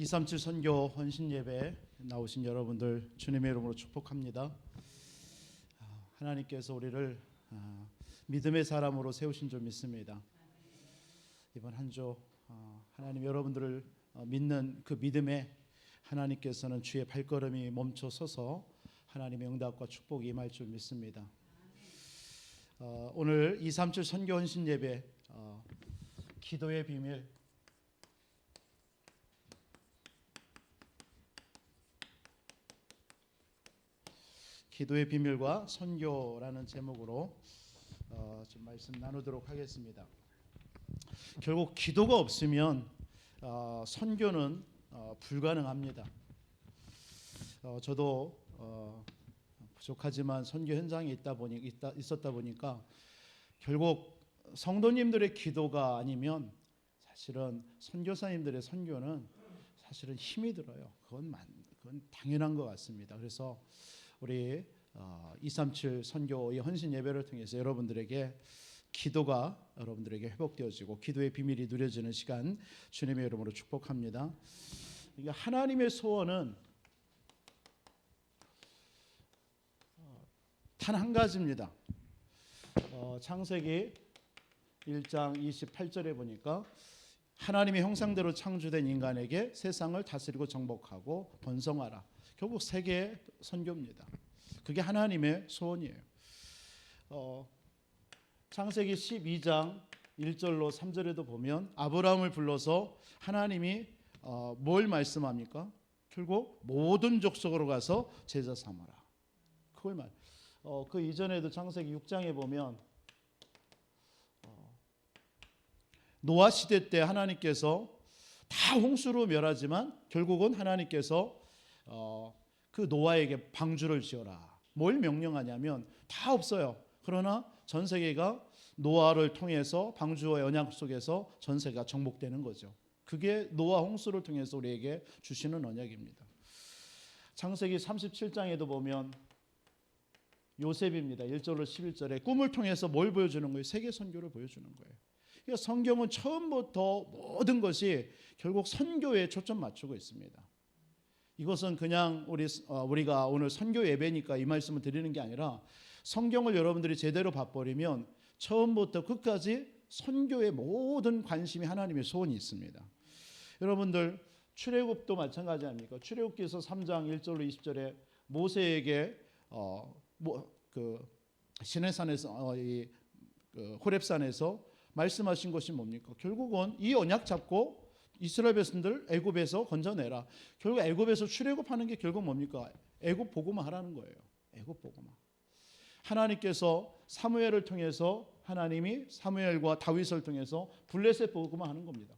237 선교 헌신 예배 나오신 여러분들 주님의 이름으로 축복합니다. 하나님께서 우리를 믿음의 사람으로 세우신 줄 믿습니다. 이번 한 주 하나님 여러분들을 믿는 그 믿음에 하나님께서는 주의 발걸음이 멈춰 서서 하나님의 응답과 축복이 임할 줄 믿습니다. 오늘 237 선교 헌신 예배 기도의 비밀, 기도의 비밀과 선교라는 제목으로 좀 말씀 나누도록 하겠습니다. 결국 기도가 없으면 선교는 불가능합니다. 저도 부족하지만 선교 현장에 있었다 보니까 결국 성도님들의 기도가 아니면 사실은 선교사님들의 선교는 사실은 힘이 들어요. 그건 당연한 것 같습니다. 그래서 우리 237 선교의 헌신 예배를 통해서 여러분들에게 기도가 여러분들에게 회복되어지고 기도의 비밀이 누려지는 시간 주님의 이름으로 축복합니다. 하나님의 소원은 단 한 가지입니다. 창세기 1장 28절에 보니까 하나님의 형상대로 창조된 인간에게 세상을 다스리고 정복하고 번성하라. 결국 세계의 선교입니다. 그게 하나님의 소원이에요. 창세기 12장 1절로 3절에도 보면 아브라함을 불러서 하나님이 뭘 말씀합니까? 결국 모든 족속으로 가서 제자 삼아라. 그걸 그 이전에도 창세기 6장에 보면 노아 시대 때 하나님께서 다 홍수로 멸하지만 결국은 하나님께서 그 노아에게 방주를 지어라. 뭘 명령하냐면 다 없어요. 그러나 전 세계가 노아를 통해서 방주와 언약 속에서 전 세계가 정복되는 거죠. 그게 노아 홍수를 통해서 우리에게 주시는 언약입니다. 창세기 37장에도 보면 요셉입니다. 1절로 11절에 꿈을 통해서 뭘 보여주는 거예요? 세계 선교를 보여주는 거예요. 그러니까 성경은 처음부터 모든 것이 결국 선교에 초점 맞추고 있습니다. 이것은 그냥 우리가 오늘 선교 예배니까 이 말씀을 드리는 게 아니라 성경을 여러분들이 제대로 봐버리면 처음부터 끝까지 선교의 모든 관심이 하나님의 소원이 있습니다. 여러분들 출애굽도 마찬가지 아닙니까? 출애굽기서 3장 1절로 20절에 모세에게 시내산에서 호렙산에서 말씀하신 것이 뭡니까? 결국은 이 언약 잡고 이스라엘 백성들 애굽에서 건져내라. 결국 애굽에서 출애굽하는 게 결국 뭡니까? 애굽 복음화 하라는 거예요. 애굽 복음화. 하나님께서 사무엘을 통해서 하나님이 사무엘과 다윗을 통해서 블레셋 복음화 하는 겁니다.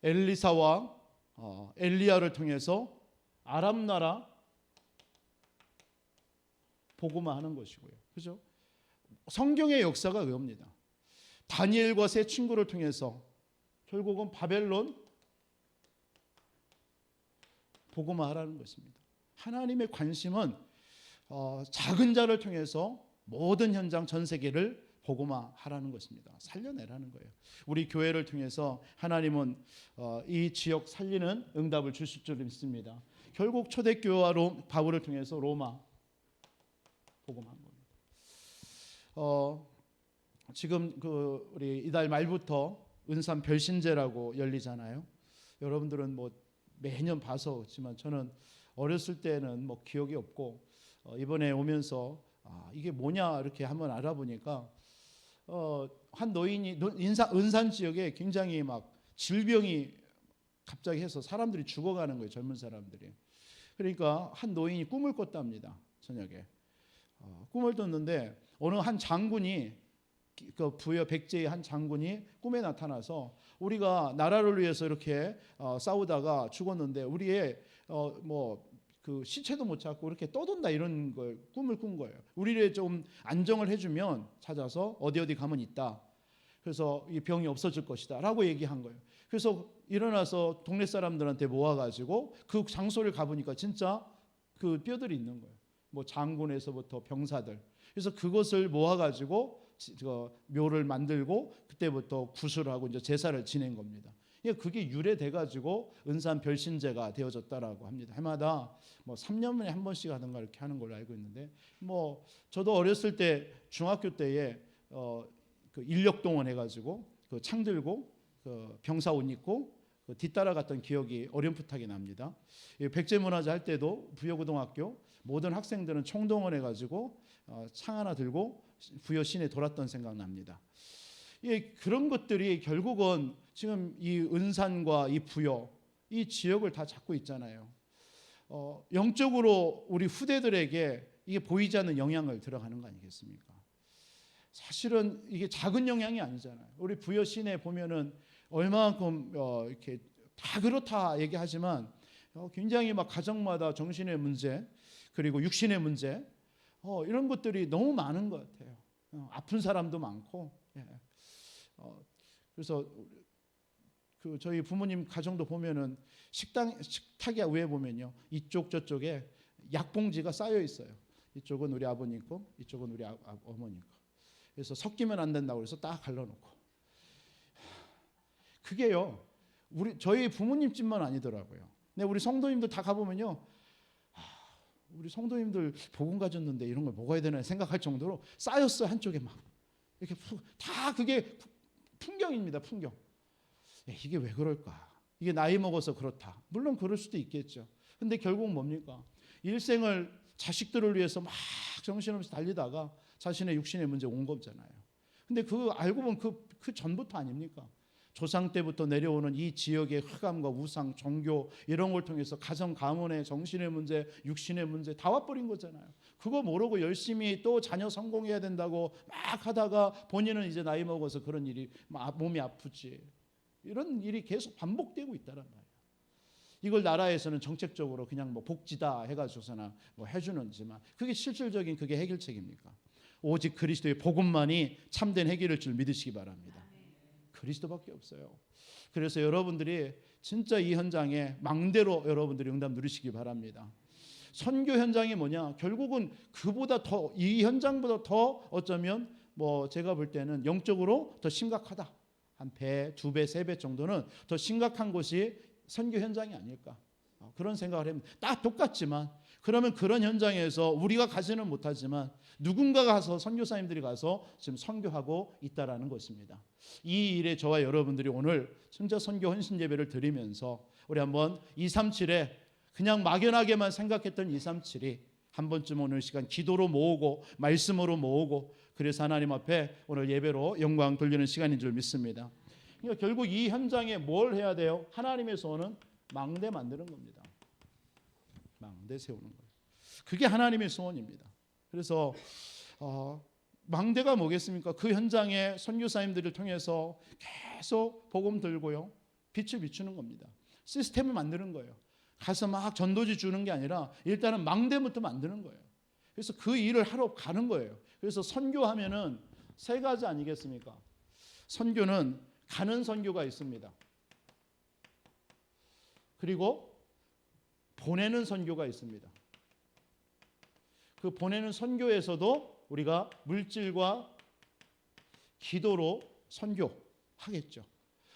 엘리사와 엘리야를 통해서 아람 나라 복음화 하는 것이고요. 그죠? 성경의 역사가 그겁니다. 다니엘과 세 친구를 통해서 결국은 바벨론 복음화 하라는 것입니다. 하나님의 관심은 작은 자를 통해서 모든 현장 전 세계를 복음화 하라는 것입니다. 살려내라는 거예요. 우리 교회를 통해서 하나님은 이 지역 살리는 응답을 주실 줄 믿습니다. 결국 초대교회와 바울을 통해서 로마 복음한 겁니다. 지금 우리 이달 말부터 은산 별신제라고 열리잖아요. 여러분들은 뭐 매년 봐서 그렇지만 저는 어렸을 때는 뭐 기억이 없고 이번에 오면서 이게 뭐냐 이렇게 한번 알아보니까 한 노인이 은산 지역에 굉장히 막 질병이 갑자기 해서 사람들이 죽어가는 거예요. 젊은 사람들이. 그러니까 한 노인이 꿈을 꿨답니다. 저녁에 꿈을 꿨는데 어느 한 장군이 그 부여 백제의 한 장군이 꿈에 나타나서 우리가 나라를 위해서 이렇게 싸우다가 죽었는데 우리의 그 시체도 못 찾고 이렇게 떠돈다 이런 걸 꿈을 꾼 거예요. 우리를 좀 안정을 해주면 찾아서 어디 가면 있다. 그래서 이 병이 없어질 것이다 라고 얘기한 거예요. 그래서 일어나서 동네 사람들한테 모아가지고 그 장소를 가보니까 진짜 그 뼈들이 있는 거예요. 뭐 장군에서부터 병사들. 그래서 그것을 모아가지고 묘를 만들고 그때부터 구슬하고 이제 제사를 지낸 겁니다. 그게 유래돼 가지고 은산 별신제가 되어졌다라고 합니다. 해마다 뭐 3년에 한 번씩 하던가 이렇게 하는 걸로 알고 있는데, 뭐 저도 어렸을 때 중학교 때에 그 인력 동원 해가지고 그 창 들고 그 병사 옷 입고 그 뒤따라갔던 기억이 어렴풋하게 납니다. 백제문화제 할 때도 부여고등학교 모든 학생들은 총동원해가지고 창 하나 들고 부여 시내 돌았던 생각 납니다. 그런 것들이 결국은 지금 이 은산과 이 부여 이 지역을 다 잡고 있잖아요. 영적으로 우리 후대들에게 이게 보이지 않는 영향을 들어가는 거 아니겠습니까? 사실은 이게 작은 영향이 아니잖아요. 우리 부여 시내 보면은 얼마만큼 이렇게 다 그렇다 얘기하지만 굉장히 막 가정마다 정신의 문제 그리고 육신의 문제 이런 것들이 너무 많은 것 같아요. 아픈 사람도 많고. 그래서 그 저희 부모님 가정도 보면은 식탁에 위에 보면요, 이쪽 저쪽에 약봉지가 쌓여 있어요. 이쪽은 우리 아버님 거, 이쪽은 우리 어머님 거. 그래서 섞이면 안 된다고 해서 딱 갈라놓고. 그게요, 저희 부모님 집만 아니더라고요. 근데 우리 성도님들 다 가보면요, 우리 성도님들 복음 가졌는데 이런 걸 먹어야 되나 생각할 정도로 쌓였어요. 한쪽에 막 이렇게 다 그게 풍경입니다. 풍경. 이게 왜 그럴까? 이게 나이 먹어서 그렇다. 물론 그럴 수도 있겠죠. 근데 결국 뭡니까? 일생을 자식들을 위해서 막 정신없이 달리다가 자신의 육신의 문제 온 거잖아요. 근데 그 알고 보면 그 전부터 아닙니까? 조상 때부터 내려오는 이 지역의 흑암과 우상, 종교 이런 걸 통해서 가정 가문의 정신의 문제, 육신의 문제 다 와버린 거잖아요. 그거 모르고 열심히 또 자녀 성공해야 된다고 막 하다가 본인은 이제 나이 먹어서 그런 일이 몸이 아프지. 이런 일이 계속 반복되고 있다란 말이에요. 이걸 나라에서는 정책적으로 그냥 뭐 복지다 해가지고서나 뭐 해주는지만 그게 실질적인 그게 해결책입니까? 오직 그리스도의 복음만이 참된 해결일 줄 믿으시기 바랍니다. 그리스도밖에 없어요. 그래서 여러분들이 진짜 이 현장에 망대로 여러분들이 응답 누리시기 바랍니다. 선교 현장이 뭐냐? 결국은 그보다 더 이 현장보다 더 어쩌면 뭐 제가 볼 때는 영적으로 더 심각하다. 한 배, 두 배, 세 배 정도는 더 심각한 곳이 선교 현장이 아닐까. 그런 생각을 합니다. 딱 똑같지만 그러면 그런 현장에서 우리가 가지는 못하지만 누군가가 가서 선교사님들이 가서 지금 선교하고 있다라는 것입니다. 이 일에 저와 여러분들이 오늘 진짜 선교 헌신 예배를 드리면서 우리 한번 237에 그냥 막연하게만 생각했던 237이 한 번쯤 오늘 시간 기도로 모으고 말씀으로 모으고 그래서 하나님 앞에 오늘 예배로 영광 돌리는 시간인 줄 믿습니다. 그러니까 결국 이 현장에 뭘 해야 돼요? 하나님의 소원은 망대 만드는 겁니다. 망대 세우는 거예요. 그게 하나님의 소원입니다. 그래서 망대가 뭐겠습니까? 그 현장에 선교사님들을 통해서 계속 복음 들고요, 빛을 비추는 겁니다. 시스템을 만드는 거예요. 가서 막 전도지 주는 게 아니라 일단은 망대부터 만드는 거예요. 그래서 그 일을 하러 가는 거예요. 그래서 선교하면은 세 가지 아니겠습니까? 선교는 가는 선교가 있습니다. 그리고 보내는 선교가 있습니다. 그 보내는 선교에서도 우리가 물질과 기도로 선교하겠죠.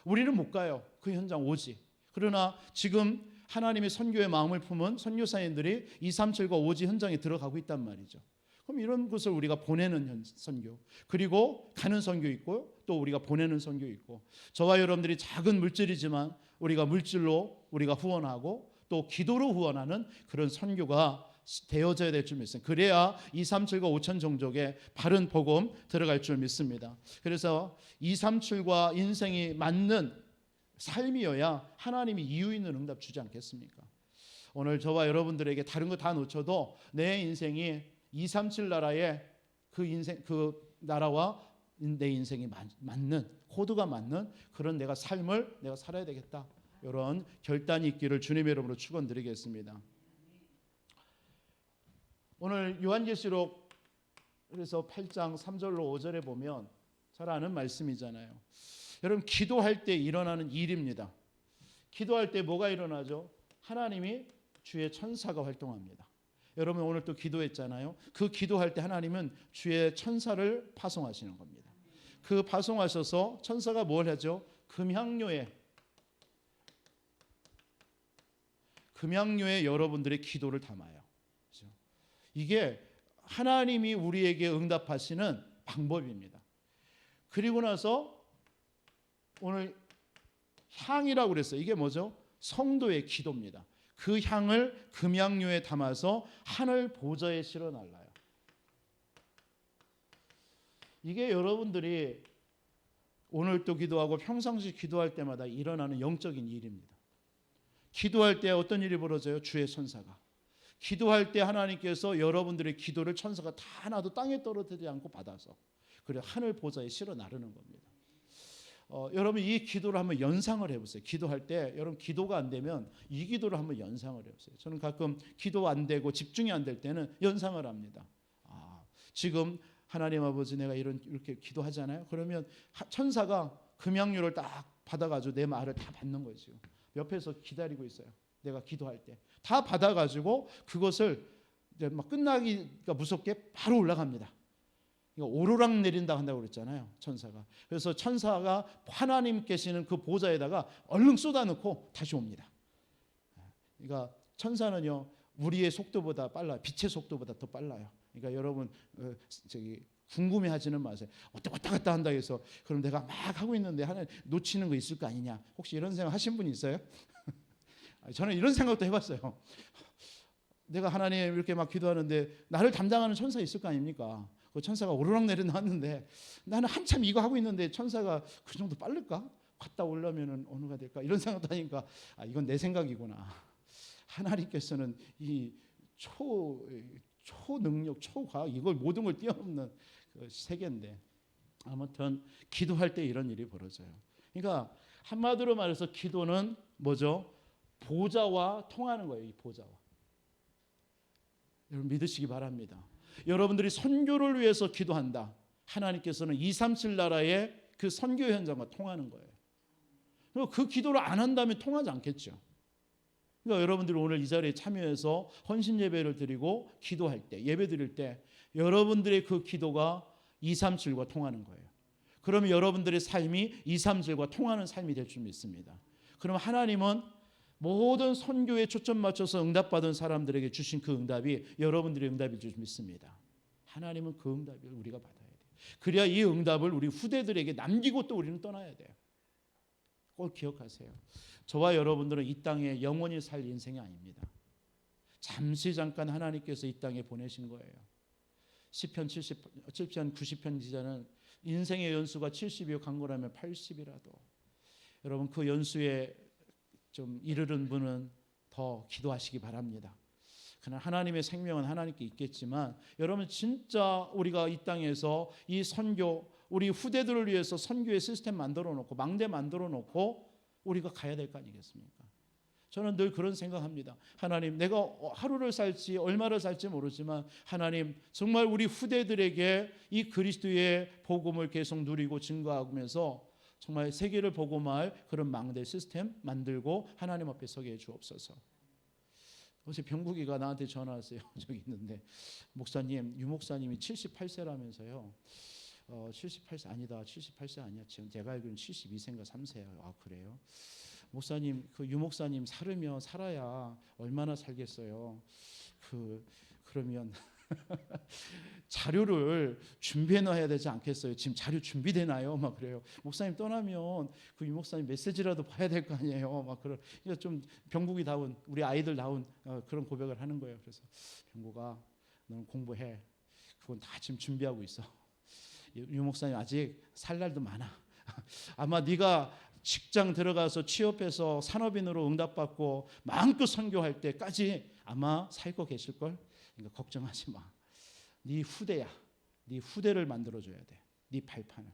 우리는 못 가요. 그 현장 오지. 그러나 지금 하나님의 선교의 마음을 품은 선교사님들이 237과 오지 현장에 들어가고 있단 말이죠. 그럼 이런 것을 우리가 보내는 선교, 그리고 가는 선교 있고요, 또 우리가 보내는 선교 있고, 저와 여러분들이 작은 물질이지만 우리가 물질로 우리가 후원하고 또 기도로 후원하는 그런 선교가 되어져야 될 줄 믿습니다. 그래야 237과 5천 종족의 바른 복음 들어갈 줄 믿습니다. 그래서 237과 인생이 맞는 삶이어야 하나님이 이유 있는 응답 주지 않겠습니까? 오늘 저와 여러분들에게 다른 거 다 놓쳐도 내 인생이 237 나라의 그 인생, 그 나라와 내 인생이 맞는, 코드가 맞는 그런 내가 삶을 내가 살아야 되겠다, 이런 결단이 있기를 주님의 이름으로 축원드리겠습니다. 오늘 요한계시록 그래서 8장 3절로 5절에 보면 잘 아는 말씀이잖아요. 여러분, 기도할 때 일어나는 일입니다. 기도할 때 뭐가 일어나죠? 하나님이 주의 천사가 활동합니다. 여러분 오늘 또 기도했잖아요. 그 기도할 때 하나님은 주의 천사를 파송하시는 겁니다. 그 파송하셔서 천사가 뭘 하죠? 금향료에 여러분들의 기도를 담아요. 그렇죠? 이게 하나님이 우리에게 응답하시는 방법입니다. 그리고 나서 오늘 향이라고 그랬어요. 이게 뭐죠? 성도의 기도입니다. 그 향을 금향료에 담아서 하늘 보좌에 실어 날라요. 이게 여러분들이 오늘 또 기도하고 평상시 기도할 때마다 일어나는 영적인 일입니다. 기도할 때 어떤 일이 벌어져요? 주의 천사가. 기도할 때 하나님께서 여러분들의 기도를 천사가 다 하나도 땅에 떨어뜨리지 않고 받아서 그리고 하늘 보좌에 실어 나르는 겁니다. 여러분 이 기도를 한번 연상을 해보세요. 기도할 때 여러분 기도가 안 되면 이 기도를 한번 연상을 해보세요. 저는 가끔 기도 안 되고 집중이 안 될 때는 연상을 합니다. 지금 하나님 아버지 내가 이렇게 기도하잖아요. 그러면 천사가 금향료를 딱 받아가지고 내 말을 다 받는 거죠. 옆에서 기다리고 있어요. 내가 기도할 때 다 받아가지고 그것을 막 끝나기가 무섭게 바로 올라갑니다. 오르락 내린다 한다고 그랬잖아요. 천사가. 그래서 천사가 하나님 계시는 그 보좌에다가 얼른 쏟아넣고 다시 옵니다. 그러니까 천사는요 우리의 속도보다 빨라요. 빛의 속도보다 더 빨라요. 그러니까 여러분 궁금해하지는 마세요. 왔다 갔다 한다 해서 그럼 내가 막 하고 있는데 하나 놓치는 거 있을 거 아니냐. 혹시 이런 생각 하신 분 있어요? 저는 이런 생각도 해봤어요. 내가 하나님 이렇게 막 기도하는데 나를 담당하는 천사 있을 거 아닙니까? 그 천사가 오르락 내리락 하는데 나는 한참 이거 하고 있는데 천사가 그 정도 빠를까? 갔다 오려면은 어느가 될까? 이런 생각도 하니까 이건 내 생각이구나. 하나님께서는 이 초능력, 초과학 이걸 모든 걸 뛰어넘는 그 세계인데 아무튼 기도할 때 이런 일이 벌어져요. 그러니까 한마디로 말해서 기도는 뭐죠? 보좌와 통하는 거예요. 이 보좌와. 여러분 믿으시기 바랍니다. 여러분들이 선교를 위해서 기도한다. 하나님께서는 237 나라의 그 선교 현장과 통하는 거예요. 그 기도를 안 한다면 통하지 않겠죠. 그러니까 여러분들이 오늘 이 자리에 참여해서 헌신 예배를 드리고 기도할 때, 예배 드릴 때 여러분들의 그 기도가 237과 통하는 거예요. 그러면 여러분들의 삶이 237과 통하는 삶이 될 줄 믿습니다. 그럼 하나님은 모든 선교에 초점 맞춰서 응답받은 사람들에게 주신 그 응답이 여러분들의 응답일 줄 믿습니다. 하나님은 그 응답을 우리가 받아야 돼요. 그래야 이 응답을 우리 후대들에게 남기고 또 우리는 떠나야 돼요. 꼭 기억하세요. 저와 여러분들은 이 땅에 영원히 살 인생이 아닙니다. 잠깐 하나님께서 이 땅에 보내신 거예요. 시편 90편 기자는 인생의 연수가 70이요 강건하면 80이라도 여러분 그 연수에 좀 이르는 분은 더 기도하시기 바랍니다. 그러나 하나님의 생명은 하나님께 있겠지만 여러분 진짜 우리가 이 땅에서 이 선교 우리 후대들을 위해서 선교의 시스템 만들어 놓고 망대 만들어 놓고 우리가 가야 될 거 아니겠습니까? 저는 늘 그런 생각합니다. 하나님 내가 하루를 살지 얼마를 살지 모르지만 하나님 정말 우리 후대들에게 이 그리스도의 복음을 계속 누리고 증거하면서 정말 세계를 복음할 그런 망대 시스템 만들고 하나님 앞에 서게 해 주옵소서. 어제 병국이가 나한테 전화 왔어요. 저기 있는데 목사님 유 목사님이 78세라면서요. 78세 아니다. 78세 아니야. 지금 제가 알기로는 72세인가 3세예요. 그래요? 목사님 그 유 목사님 살아야 얼마나 살겠어요. 그러면 자료를 준비해 놔야 되지 않겠어요? 지금 자료 준비되나요? 막 그래요. 목사님 떠나면 그 유 목사님 메시지라도 봐야 될 거 아니에요? 막 그런 좀 병국이 다운 우리 아이들 다운 그런 고백을 하는 거예요. 그래서 병국아, 너는 공부해. 그건 다 지금 준비하고 있어. 유 목사님 아직 살 날도 많아. 아마 네가 직장 들어가서 취업해서 산업인으로 응답받고 마음껏 선교할 때까지 아마 살고 계실 걸. 그러니까 걱정하지 마. 네 후대야. 네 후대를 만들어줘야 돼. 네 발판을.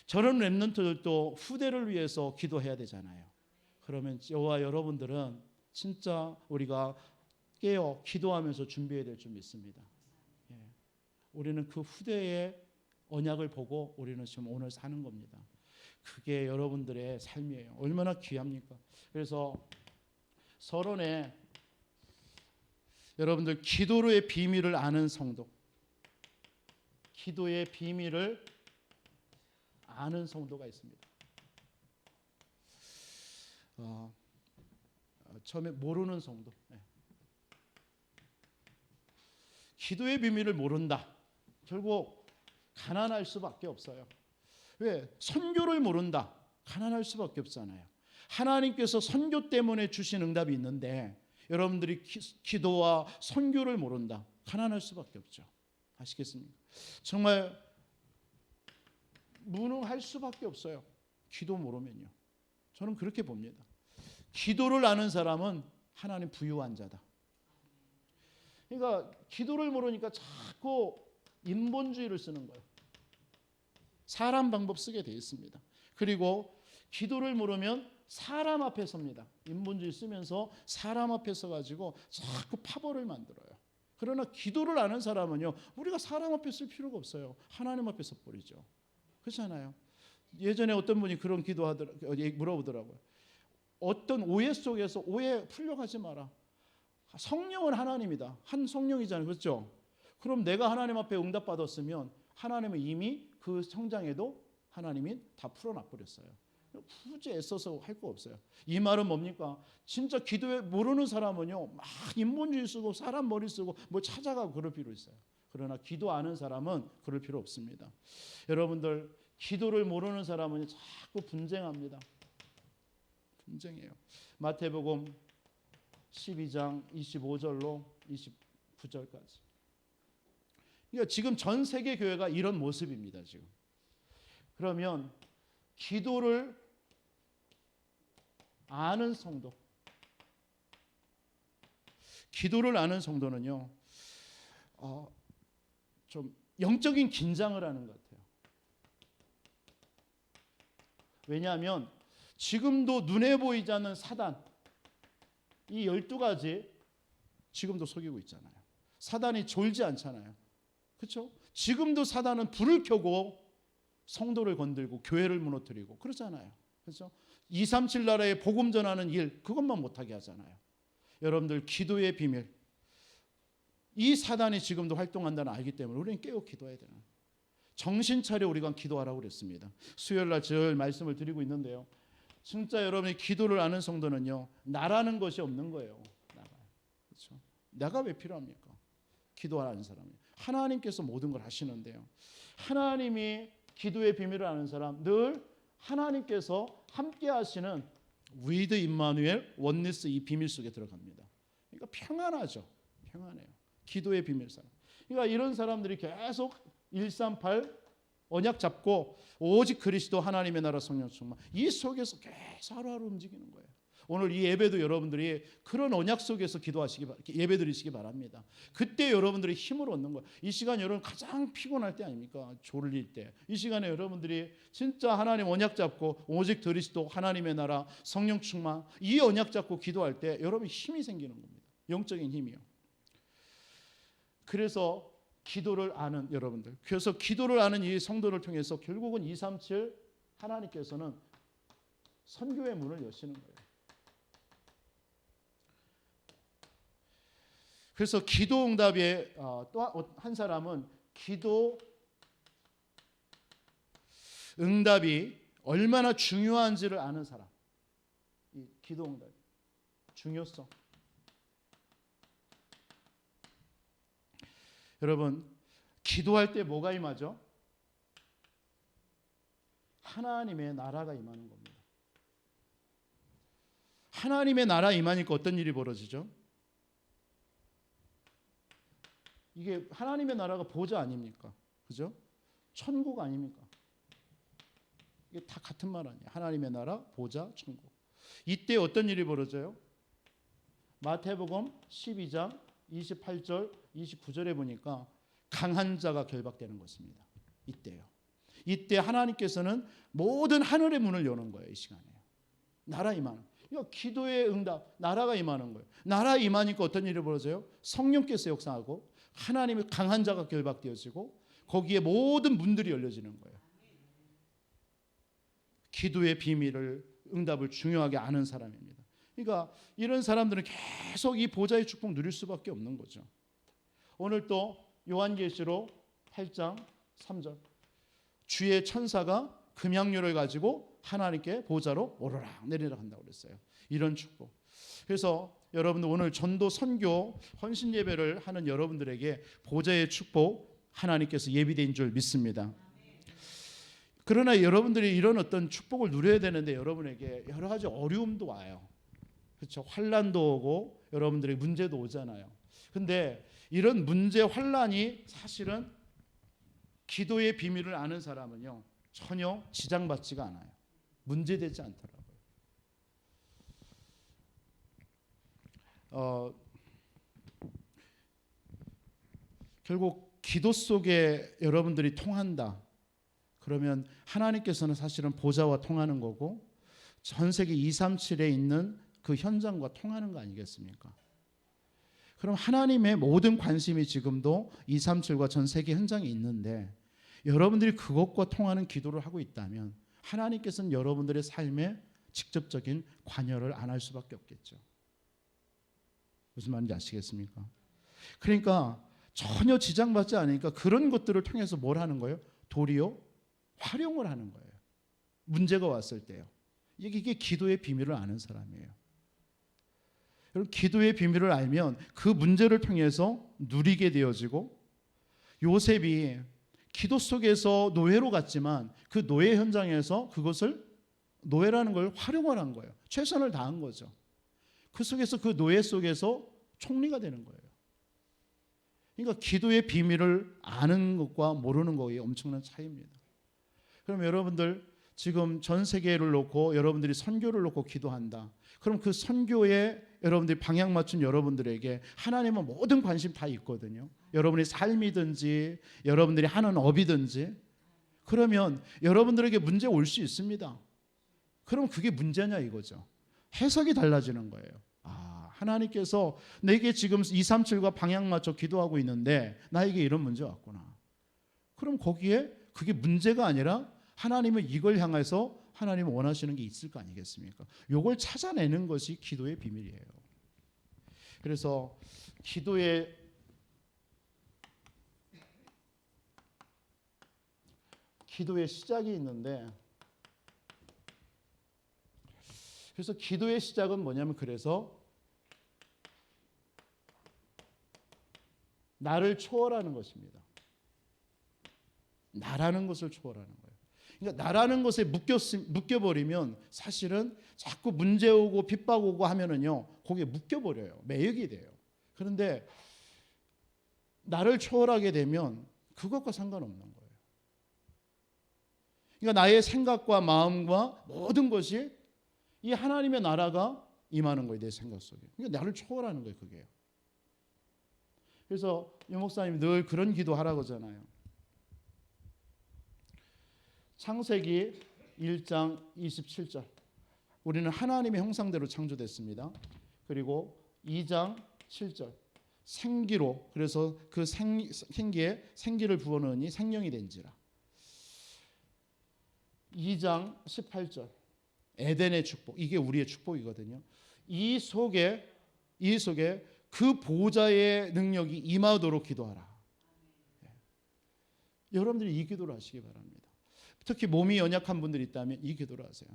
저런 렘넌트들도 후대를 위해서 기도해야 되잖아요. 그러면 저와 여러분들은 진짜 우리가 깨어 기도하면서 준비해야 될 줄 믿습니다. 우리는 그 후대의 언약을 보고 우리는 지금 오늘 사는 겁니다. 그게 여러분들의 삶이에요. 얼마나 귀합니까? 그래서 서론에 여러분들 기도의 비밀을 아는 성도, 기도의 비밀을 아는 성도가 있습니다. 처음에 모르는 성도. 기도의 비밀을 모른다. 결국 가난할 수밖에 없어요. 왜? 선교를 모른다. 가난할 수밖에 없잖아요. 하나님께서 선교 때문에 주신 응답이 있는데 여러분들이 기도와 선교를 모른다. 가난할 수밖에 없죠. 아시겠습니까? 정말 무능할 수밖에 없어요. 기도 모르면요. 저는 그렇게 봅니다. 기도를 아는 사람은 하나님 부유한 자다. 그러니까 기도를 모르니까 자꾸 인본주의를 쓰는 거예요. 사람 방법 쓰게 돼 있습니다. 그리고 기도를 모르면 사람 앞에 섭니다. 인본주의 쓰면서 사람 앞에 서가지고 자꾸 파벌을 만들어요. 그러나 기도를 아는 사람은요, 우리가 사람 앞에 쓸 필요가 없어요. 하나님 앞에 서버리죠. 그렇잖아요. 예전에 어떤 분이 그런 물어보더라고요. 어떤 오해 속에서 오해 풀려가지 마라. 성령은 하나님이다. 한 성령이잖아요. 그렇죠? 그럼 내가 하나님 앞에 응답받았으면 하나님은 이미 그 성장에도 하나님이 다 풀어놔버렸어요. 굳이 애써서 할 거 없어요. 이 말은 뭡니까? 진짜 기도에 모르는 사람은요, 막 인본주의 쓰고 사람 머리 쓰고 뭐 찾아가고 그럴 필요 있어요. 그러나 기도 아는 사람은 그럴 필요 없습니다. 여러분들 기도를 모르는 사람은 자꾸 분쟁합니다. 분쟁해요. 마태복음 12장 25절로 29절까지. 그러니까 지금 전 세계 교회가 이런 모습입니다. 지금. 그러면 기도를 아는 성도, 기도를 아는 성도는요, 좀 영적인 긴장을 하는 것 같아요. 왜냐하면 지금도 눈에 보이지 않는 사단, 이 12가지 지금도 속이고 있잖아요. 사단이 졸지 않잖아요. 그렇죠? 지금도 사단은 불을 켜고 성도를 건들고 교회를 무너뜨리고 그러잖아요. 그렇죠? 237 나라에 복음 전하는 일, 그것만 못하게 하잖아요. 여러분들 기도의 비밀, 이 사단이 지금도 활동한다는 알기 때문에 우리는 깨어 기도해야 되는, 정신 차려 우리가 기도하라고 그랬습니다. 수요일 날 절 말씀을 드리고 있는데요, 진짜 여러분이 기도를 아는 성도는요, 나라는 것이 없는 거예요. 그렇죠? 내가 왜 필요합니까? 기도하는 사람이 하나님께서 모든 걸 하시는데요, 하나님이 기도의 비밀을 아는 사람, 늘 하나님께서 함께 하시는 with 임마누엘 원네스, 이 비밀 속에 들어갑니다. 그러니까 평안하죠. 평안해요. 기도의 비밀 사람. 그러니까 이런 사람들이 계속 138 언약 잡고 오직 그리스도 하나님의 나라 성령 충만, 이 속에서 계속 하루하루 움직이는 거예요. 오늘 이 예배도 여러분들이 그런 언약 속에서 예배 드리시기 바랍니다. 그때 여러분들이 힘을 얻는 거예요. 이 시간 여러분 가장 피곤할 때 아닙니까? 졸릴 때. 이 시간에 여러분들이 진짜 하나님 언약 잡고 오직 그리스도 하나님의 나라 성령 충만, 이 언약 잡고 기도할 때 여러분 힘이 생기는 겁니다. 영적인 힘이요. 그래서 기도를 아는 여러분들, 그래서 기도를 아는 이 성도를 통해서 결국은 237 하나님께서는 선교의 문을 여시는 거예요. 그래서 기도 응답에 또 한 사람은 기도 응답이 얼마나 중요한지를 아는 사람. 이 기도 응답 중요성. 여러분, 기도할 때 뭐가 임하죠? 하나님의 나라가 임하는 겁니다. 하나님의 나라 임하니까 어떤 일이 벌어지죠? 이게 하나님의 나라가 보좌 아닙니까? 그죠? 천국 아닙니까? 이게 다 같은 말 아니에요. 하나님의 나라, 보좌, 천국. 이때 어떤 일이 벌어져요? 마태복음 12장 28절, 29절에 보니까 강한 자가 결박되는 것입니다. 이때요. 이때 하나님께서는 모든 하늘의 문을 여는 거예요. 이 시간에. 나라 임하는. 이거 기도의 응답, 나라가 임하는 거예요. 나라 임하니까 어떤 일이 벌어져요? 성령께서 역사하고 하나님의 강한 자가 결박되어지고 거기에 모든 문들이 열려지는 거예요. 기도의 비밀을, 응답을 중요하게 아는 사람입니다. 그러니까 이런 사람들은 계속 이 보좌의 축복 누릴 수밖에 없는 거죠. 오늘 또 요한계시록 8장 3절 주의 천사가 금향유를 가지고 하나님께 보좌로 오르락 내리락 한다고 그랬어요. 이런 축복. 그래서 여러분들 오늘 전도 선교 헌신 예배를 하는 여러분들에게 보좌의 축복 하나님께서 예비된 줄 믿습니다. 그러나 여러분들이 이런 어떤 축복을 누려야 되는데 여러분에게 여러 가지 어려움도 와요. 그렇죠? 환난도 오고 여러분들의 문제도 오잖아요. 근데 이런 문제 환난이 사실은 기도의 비밀을 아는 사람은요 전혀 지장받지가 않아요. 문제되지 않더라고요. 결국 기도 속에 여러분들이 통한다. 그러면 하나님께서는 사실은 보좌와 통하는 거고 전 세계 237에 있는 그 현장과 통하는 거 아니겠습니까? 그럼 하나님의 모든 관심이 지금도 237과 전 세계 현장에 있는데 여러분들이 그것과 통하는 기도를 하고 있다면 하나님께서는 여러분들의 삶에 직접적인 관여를 안 할 수밖에 없겠죠. 무슨 말인지 아시겠습니까? 그러니까 전혀 지장받지 않으니까 그런 것들을 통해서 뭘 하는 거예요? 도리어 활용을 하는 거예요. 문제가 왔을 때요. 이게 기도의 비밀을 아는 사람이에요. 여러분 기도의 비밀을 알면 그 문제를 통해서 누리게 되어지고 요셉이 기도 속에서 노예로 갔지만 그 노예 현장에서 그것을 노예라는 걸 활용을 한 거예요. 최선을 다한 거죠. 그 속에서 그 노예 속에서 총리가 되는 거예요. 그러니까 기도의 비밀을 아는 것과 모르는 것이 엄청난 차이입니다. 그럼 여러분들 지금 전 세계를 놓고 여러분들이 선교를 놓고 기도한다. 그럼 그 선교에 여러분들이 방향 맞춘 여러분들에게 하나님은 모든 관심 다 있거든요. 여러분의 삶이든지 여러분들이 하는 업이든지 그러면 여러분들에게 문제 올 수 있습니다. 그럼 그게 문제냐 이거죠. 해석이 달라지는 거예요. 하나님께서 내게 지금 237과 방향 맞춰 기도하고 있는데 나에게 이런 문제가 왔구나. 그럼 거기에 그게 문제가 아니라 하나님은 이걸 향해서 하나님은 원하시는 게 있을 거 아니겠습니까? 이걸 찾아내는 것이 기도의 비밀이에요. 그래서 기도의 시작이 있는데 그래서 기도의 시작은 뭐냐면 그래서 나를 초월하는 것입니다. 나라는 것을 초월하는 거예요. 그러니까 나라는 것에 묶여버리면 사실은 자꾸 문제 오고 핍박 오고 하면은요 거기에 묶여버려요. 매역이 돼요. 그런데 나를 초월하게 되면 그것과 상관없는 거예요. 그러니까 나의 생각과 마음과 모든 것이 이 하나님의 나라가 임하는 거예요. 내 생각 속에. 그러니까 나를 초월하는 거예요. 그게요. 그래서 유 목사님 늘 그런 기도하라고 하잖아요. 창세기 1장 27절 우리는 하나님의 형상대로 창조됐습니다. 그리고 2장 7절 생기로 그래서 그 생기에 생기를 부어넣으니 생명이 된지라. 2장 18절 에덴의 축복 이게 우리의 축복이거든요. 이 속에 그 보좌의 능력이 임하도록 기도하라. 여러분들이 이 기도를 하시기 바랍니다. 특히 몸이 연약한 분들이 있다면 이 기도를 하세요.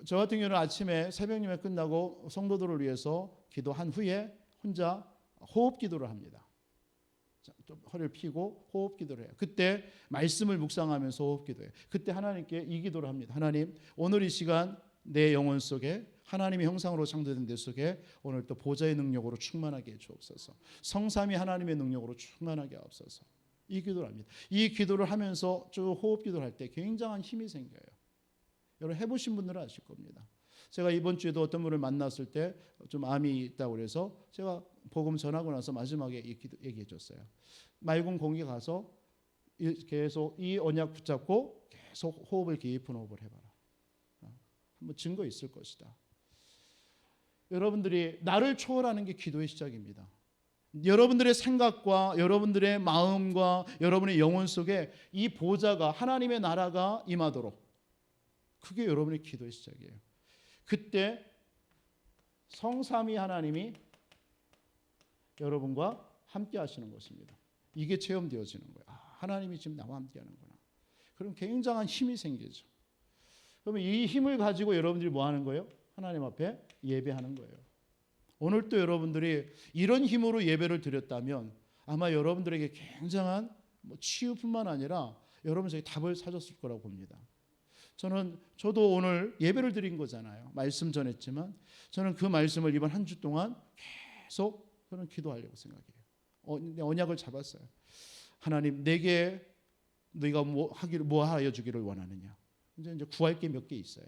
저 같은 경우는 아침에 새벽 예배 끝나고 성도들을 위해서 기도한 후에 혼자 호흡 기도를 합니다. 좀 허리를 펴고 호흡 기도를 해요. 그때 말씀을 묵상하면서 호흡 기도해요. 그때 하나님께 이 기도를 합니다. 하나님 오늘 이 시간 내 영혼 속에 하나님의 형상으로 창조된 내 속에 오늘 또 보좌의 능력으로 충만하게 해 주옵소서. 성삼위 하나님의 능력으로 충만하게 하옵소서. 이 기도를 합니다. 이 기도를 하면서 쭉 호흡 기도를 할 때 굉장한 힘이 생겨요. 여러분 해보신 분들은 아실 겁니다. 제가 이번 주에도 어떤 분을 만났을 때 좀 암이 있다고 그래서 제가 복음 전하고 나서 마지막에 이 기도 얘기해 줬어요. 맑은 공기 가서 계속 이 언약 붙잡고 계속 호흡을 깊은 호흡을 해봐라. 한번 증거 있을 것이다. 여러분들이 나를 초월하는 게 기도의 시작입니다. 여러분들의 생각과 여러분들의 마음과 여러분의 영혼 속에 이 보좌가 하나님의 나라가 임하도록 그게 여러분의 기도의 시작이에요. 그때 성삼위 하나님이 여러분과 함께 하시는 것입니다. 이게 체험되어지는 거예요. 하나님이 지금 나와 함께 하는구나. 그럼 굉장한 힘이 생기죠. 그러면 이 힘을 가지고 여러분들이 뭐 하는 거예요? 하나님 앞에 예배하는 거예요. 오늘 또 여러분들이 이런 힘으로 예배를 드렸다면 아마 여러분들에게 굉장한 치유뿐만 아니라 여러분 속에 답을 찾았을 거라고 봅니다. 저도 오늘 예배를 드린 거잖아요. 말씀 전했지만 저는 그 말씀을 이번 한 주 동안 계속 저는 기도하려고 생각해요. 언약을 잡았어요. 하나님, 내게 네가 뭐 하여 주기를 원하느냐. 이제 구할 게 몇 개 있어요.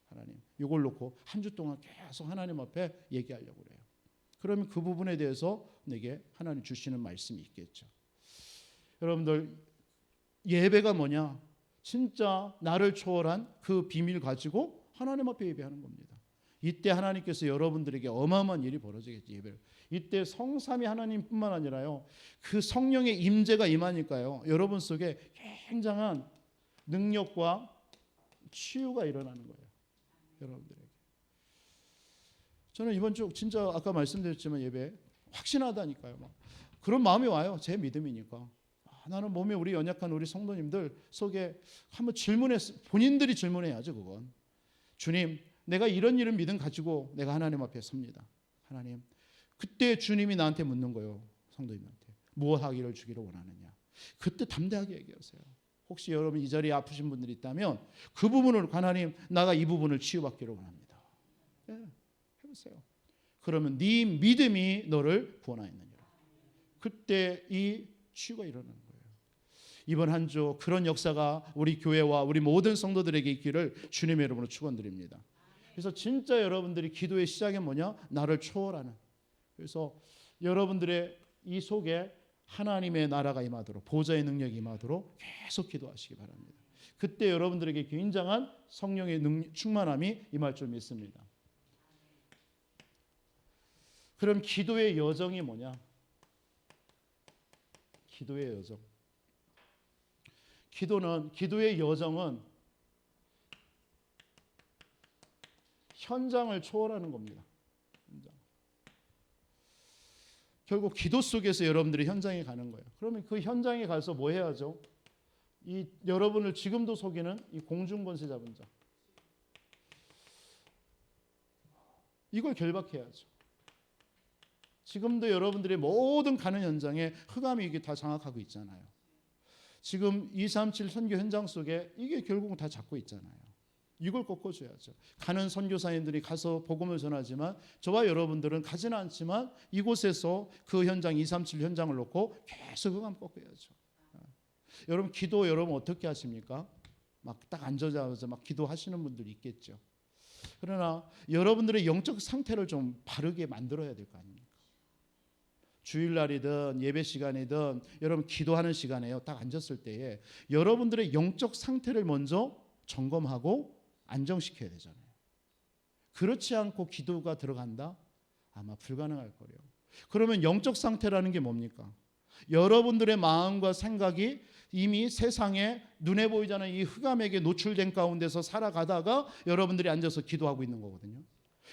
하나님, 이걸 놓고 한 주 동안 계속 하나님 앞에 얘기하려고 그래요. 그러면 그 부분에 대해서 내게 하나님 주시는 말씀이 있겠죠. 여러분들, 예배가 뭐냐? 진짜 나를 초월한 그 비밀 가지고 하나님 앞에 예배하는 겁니다. 이때 하나님께서 여러분들에게 어마어마한 일이 벌어지겠지. 예배를. 이때 성삼위 하나님뿐만 아니라요, 그 성령의 임재가 임하니까요, 여러분 속에 굉장한 능력과 치유가 일어나는 거예요. 여러분들에게. 저는 이번 주 진짜 아까 말씀드렸지만 예배 확신하다니까요. 그런 마음이 와요. 제 믿음이니까. 나는 몸에 우리 연약한 우리 성도님들 속에 한번 본인들이 질문해야죠. 그건. 주님, 내가 이런 믿음 가지고 내가 하나님 앞에 섭니다. 하나님, 그때 주님이 나한테 묻는 거예요. 성도님한테. 무엇 하기를 주기를 원하느냐. 그때 담대하게 얘기하세요. 혹시 여러분 이 자리에 아프신 분들이 있다면 그 부분을 하나님, 나가 이 부분을 치유받기를 원합니다. 네, 해보세요. 그러면 네 믿음이 너를 구원하였느니라. 그때 이 치유가 일어나는 거예요. 이번 한 주 그런 역사가 우리 교회와 우리 모든 성도들에게 있기를 주님의 이름으로 축원드립니다. 그래서 진짜 여러분들이 기도의 시작이 뭐냐? 나를 초월하는. 그래서 여러분들의 이 속에 하나님의 나라가 임하도록, 보좌의 능력이 임하도록 계속 기도하시기 바랍니다. 그때 여러분들에게 굉장한 성령의 충만함이 임할 줄 믿습니다. 그럼 기도의 여정이 뭐냐? 기도의 여정. 기도의 여정은 현장을 초월하는 겁니다. 결국 기도 속에서 여러분들이 현장에 가는 거예요. 그러면 그 현장에 가서 뭐 해야죠? 이 여러분을 지금도 속이는 이 공중권세 잡은 자, 이걸 결박해야죠. 지금도 여러분들의 모든 가는 현장에 흑암이 이게 다 장악하고 있잖아요. 지금 237 선교 현장 속에 이게 결국은 다 잡고 있잖아요. 이걸 꺾어줘야죠. 가는 선교사님들이 가서 복음을 전하지만 저와 여러분들은 가지는 않지만 이곳에서 그 현장 237 현장을 놓고 계속 흑암 꺾어야죠. 여러분 기도 여러분 어떻게 하십니까? 막 딱 앉아서 막 기도하시는 분들이 있겠죠. 그러나 여러분들의 영적 상태를 좀 바르게 만들어야 될 거 아닙니까? 주일날이든 예배 시간이든 여러분 기도하는 시간에요. 딱 앉았을 때에 여러분들의 영적 상태를 먼저 점검하고 안정시켜야 되잖아요. 그렇지 않고 기도가 들어간다? 아마 불가능할 거예요. 그러면 영적 상태라는 게 뭡니까? 여러분들의 마음과 생각이 이미 세상에 눈에 보이지 않는 이 흑암에게 노출된 가운데서 살아가다가 여러분들이 앉아서 기도하고 있는 거거든요.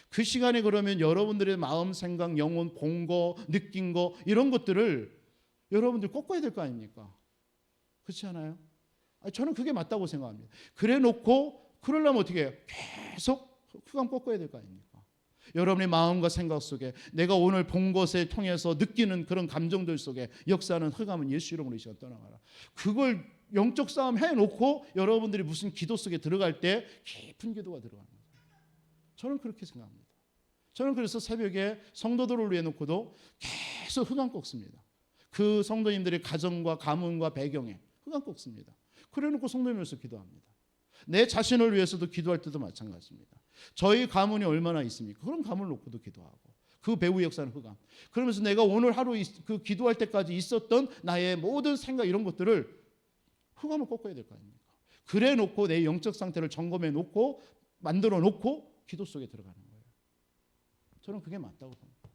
그 시간에 그러면 여러분들의 마음, 생각, 영혼, 본 거, 느낀 거 이런 것들을 여러분들 꺾어야 될 거 아닙니까? 그렇지 않아요? 저는 그게 맞다고 생각합니다. 그래 놓고 그러려면 어떻게 해요? 계속 흑암 꺾어야 될 거 아닙니까? 여러분의 마음과 생각 속에 내가 오늘 본 것을 통해서 느끼는 그런 감정들 속에 역사하는 흑암은 예수 이름으로 이 시간 떠나가라. 그걸 영적 싸움 해놓고 여러분들이 무슨 기도 속에 들어갈 때 깊은 기도가 들어가는 거예요. 저는 그렇게 생각합니다. 저는 그래서 새벽에 성도들을 위해 놓고도 계속 흑암 꺾습니다. 그 성도님들의 가정과 가문과 배경에 흑암 꺾습니다. 그래 놓고 성도님으로서 기도합니다. 내 자신을 위해서도 기도할 때도 마찬가지입니다. 저희 가문이 얼마나 있습니까? 그런 가문을 놓고도 기도하고 그 배후 역사는 흑암. 그러면서 내가 오늘 하루 그 기도할 때까지 있었던 나의 모든 생각 이런 것들을 흑암을 꺾어야 될 거 아닙니까? 그래 놓고 내 영적 상태를 점검해 놓고 만들어 놓고 기도 속에 들어가는 거예요. 저는 그게 맞다고 봅니다.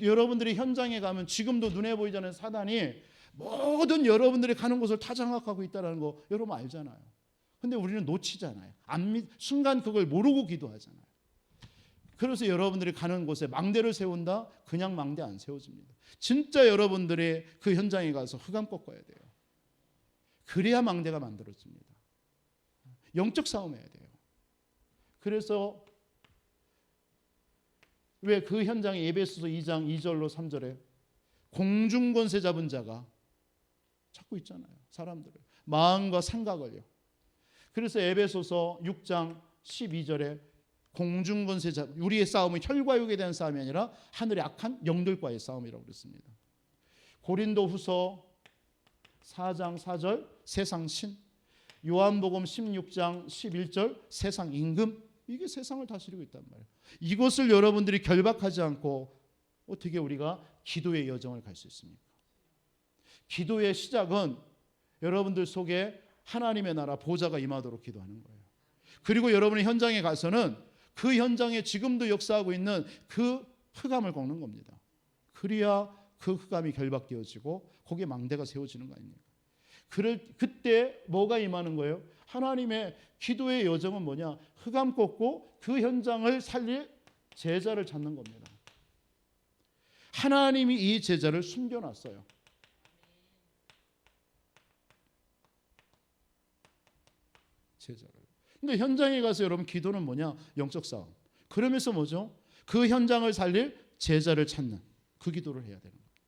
여러분들이 현장에 가면 지금도 눈에 보이지 않는 사단이 모든 여러분들이 가는 곳을 다 장악하고 있다는 거 여러분 알잖아요. 근데 우리는 놓치잖아요. 순간 그걸 모르고 기도하잖아요. 그래서 여러분들이 가는 곳에 망대를 세운다? 그냥 망대 안 세워집니다. 진짜 여러분들이 그 현장에 가서 흑암 꺾어야 돼요. 그래야 망대가 만들어집니다. 영적 싸움해야 돼요. 그래서 왜 그 현장에 에베소서 2장 2절로 3절에 공중권세 잡은 자가 찾고 있잖아요. 사람들을. 마음과 생각을요. 그래서 에베소서 6장 12절에 공중권세 잡 우리의 싸움은 혈과 육에 대한 싸움이 아니라 하늘의 악한 영들과의 싸움이라고 그랬습니다. 고린도후서 4장 4절 세상 신, 요한복음 16장 11절 세상 임금, 이게 세상을 다스리고 있단 말이에요. 이것을 여러분들이 결박하지 않고 어떻게 우리가 기도의 여정을 갈 수 있습니까? 기도의 시작은 여러분들 속에 하나님의 나라 보좌가 임하도록 기도하는 거예요. 그리고 여러분의 현장에 가서는 그 현장에 지금도 역사하고 있는 그 흑암을 꺾는 겁니다. 그래야 그 흑암이 결박되어지고 거기에 망대가 세워지는 거 아닙니까? 그때 뭐가 임하는 거예요? 하나님의 기도의 여정은 뭐냐? 흑암 꺾고 그 현장을 살릴 제자를 찾는 겁니다. 하나님이 이 제자를 숨겨놨어요. 제자를. 근데 현장에 가서 여러분 기도는 뭐냐? 영적 싸움. 그러면서 뭐죠? 그 현장을 살릴 제자를 찾는 그 기도를 해야 되는 겁니다.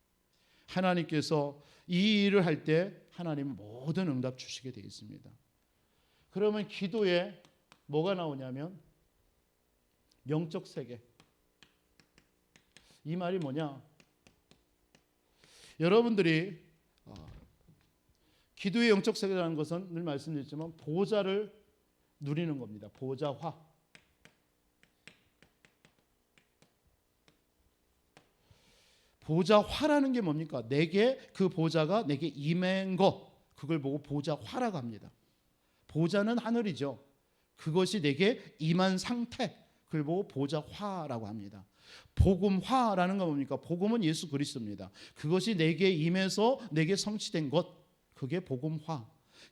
하나님께서 이 일을 할 때 하나님은 모든 응답 주시게 되어 있습니다. 그러면 기도에 뭐가 나오냐면 영적 세계. 이 말이 뭐냐? 여러분들이 기도의 영적 세계라는 것은 늘 말씀드렸지만 보좌를 누리는 겁니다. 보좌화. 보좌화라는 게 뭡니까? 내게 그 보좌가 내게 임한 것, 그걸 보고 보좌화라고 합니다. 보좌는 하늘이죠. 그것이 내게 임한 상태, 그걸 보고 보좌화라고 합니다. 복음화라는 건 뭡니까? 복음은 예수 그리스도입니다. 그것이 내게 임해서 내게 성취된 것, 그게 복음화.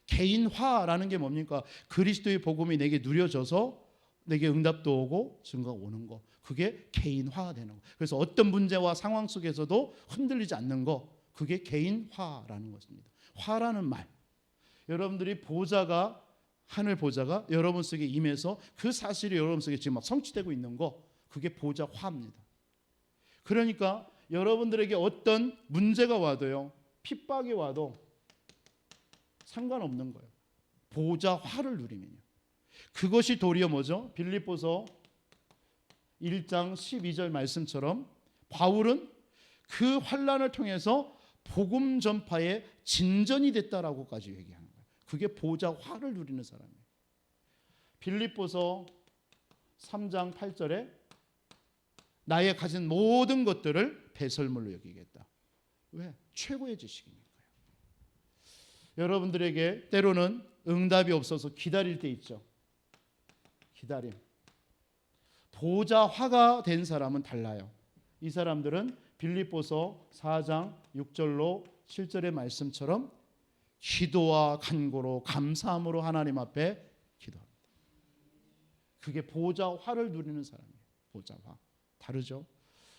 개인화라는 게 뭡니까? 그리스도의 복음이 내게 누려져서 내게 응답도 오고 증거가 오는 거, 그게 개인화가 되는 거. 그래서 어떤 문제와 상황 속에서도 흔들리지 않는 거, 그게 개인화라는 것입니다. 화라는 말, 여러분들이 보좌가, 하늘 보좌가 여러분 속에 임해서 그 사실이 여러분 속에 지금 막 성취되고 있는 거, 그게 보좌화입니다. 그러니까 여러분들에게 어떤 문제가 와도요, 핍박이 와도 상관없는 거예요. 보좌화를 누리면요. 그것이 도리어 뭐죠? 빌립보서 1장 12절 말씀처럼 바울은 그 환난을 통해서 복음 전파의 진전이 됐다라고까지 얘기하는 거예요. 그게 보좌화를 누리는 사람이에요. 빌립보서 3장 8절에 나의 가진 모든 것들을 배설물로 여기겠다. 왜? 최고의 지식이니까요. 여러분들에게 때로는 응답이 없어서 기다릴 때 있죠. 기다림. 보좌화가 된 사람은 달라요. 이 사람들은 빌립보서 4장 6절로 7절의 말씀처럼 기도와 간구로 감사함으로 하나님 앞에 기도합니다. 그게 보좌화를 누리는 사람이에요. 보좌화. 다르죠.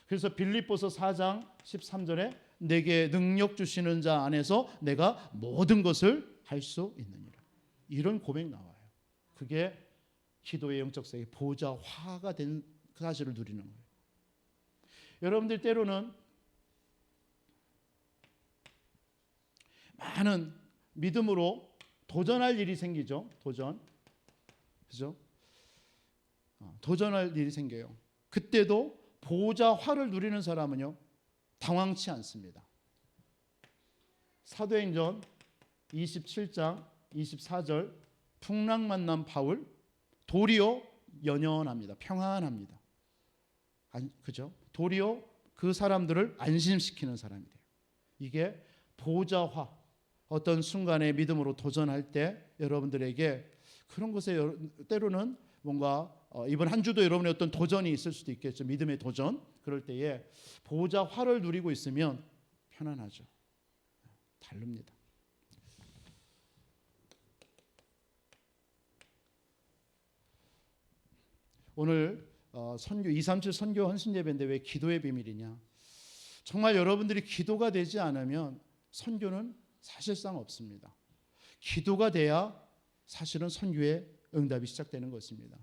그래서 빌립보서 4장 13절에 내게 능력 주시는 자 안에서 내가 모든 것을 할 수 있느니라. 이런 고백 나와요. 그게 기도의 영적 세계 보좌화가 된 그 사실을 누리는 거예요. 여러분들 때로는 많은 믿음으로 도전할 일이 생기죠. 도전. 그죠? 도전할 일이 생겨요. 그때도 보좌화를 누리는 사람은요, 당황치 않습니다. 사도행전 27장 24절 풍랑 만난 바울 도리어 연연합니다. 평안합니다. 그죠? 도리어 그 사람들을 안심시키는 사람이 돼요. 이게 보좌화. 어떤 순간에 믿음으로 도전할 때 여러분들에게 그런 것에 때로는 뭔가 이번 한 주도 여러분의 어떤 도전이 있을 수도 있겠죠. 믿음의 도전. 그럴 때에 보좌화를 누리고 있으면 편안하죠. 다릅니다. 오늘 선교 237 선교 헌신 예배인데 왜 기도의 비밀이냐? 정말 여러분들이 기도가 되지 않으면 선교는 사실상 없습니다. 기도가 돼야 사실은 선교의 응답이 시작되는 것입니다.